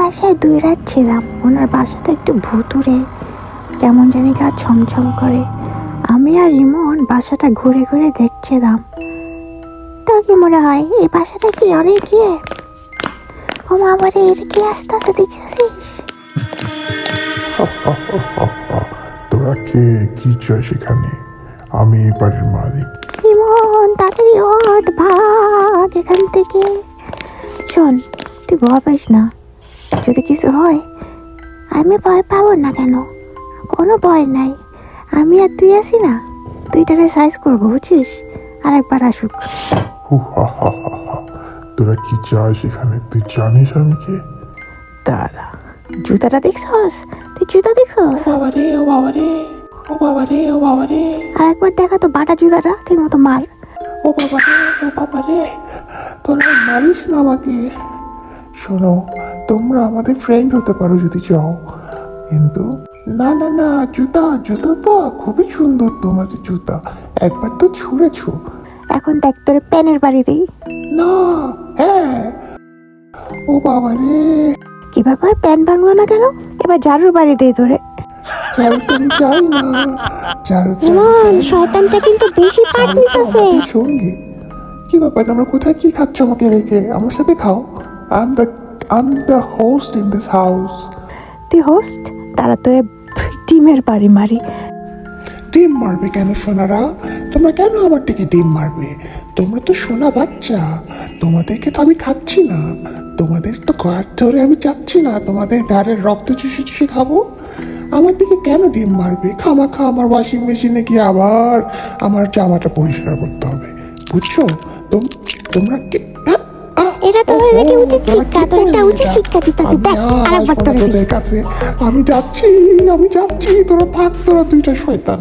বাসায় 2 রাত ছিলাম। ওনার বাসা তো একটু ভুতুরে, কেমন জানি গা ছমছম করে। আমি আর ইমন বাসাটা ঘুরে ঘুরে দেখছিলাম। তোর কি মনে হয় এই বাসাটা কি অনেক গিয়ে? ও মা বারে, এটা কি আসতেছে দেখতেছিস? তোরা কে, কি চাই সেখানে? আমি এই বাড়ির মালিক। ইমন তাড়াতাড়ি ওঠ, ভাগ এখান থেকে। শোন, তুই ভয় পাইস না। যদি কিছু হয় আমি ভয় পাবো না কেন? কোনো ভয় নাই, আমি আর তুই আছি না। তুইটারে সাইজ করবো, বুঝছিস? আর একবার আসুক। তোরা কি চাই সেখানে? তুই জানিস আমি কে? দাঁড়া, জুতাটা দেখছস? তুই জুতা দেখছস? বাবারে, ও বাবারে, ও বাবারে, ও বাবারে, আর একবার দেখা তো বাটা জুতাটা, ঠিক মতো মার। ও বাবারে, ও বাবারে, তোরা মারিস না আমাকে। শোনো, তোমরা আমাদের ফ্রেন্ড হতে পারো যদি চাও, কিন্তু না না না, জুতা জুতা তো খুবই সুন্দর তোমাদের জুতা, একবার তো ছুঁড়েছো। এখন দেখ তোরে প্যানের বাড়ি দিই। না, হ্যাঁ, ও বাবারে, কি ব্যাপার, প্যান ভাঙলো না কেন? এবার ঝাড়ুর বাড়ি দিই তোরে। চারু তো আমি চাই না, চারু চাই না। ইমন, শয়তানটা কিন্তু বেশি পাট নিতেছে। আমাদের সঙ্গে কি ব্যাপার? তোমরা কোথায় কি খাচ্ছ আমাকে রেখে? আমার সাথে খাও। I'm the host in this house. তুই হোস্ট? তারা তোরে ডিমের বাড়ি মারি। ডিম মারবে কেন সোনারা? তোমরা কেন আমার দিকে ডিম মারবে? তোমরা তো সোনা বাচ্চা, তোমাদেরকে তো আমি খাচ্ছি না। তোমাদের তো গাড় ধরে আমি চাচ্ছি না, তোমাদের গাড়ের রক্ত চুষে চুষে খাবো। আমার দিকে কেন ডিম মারবে? খামাখা আমার ওয়াশিং মেশিনে গিয়ে আবার আমার জামাটা পরিষ্কার করতে হবে, বুঝছো? তোমরা কে? এটা তোদেরকে উচিত শিক্ষা, তোর একটা উচিত শিক্ষা দিতেছে। দেখ আর একবার তোরে দিই। কাছে আমি যাচ্ছি, তোরা থাক, তোরা দুইটা শয়তান।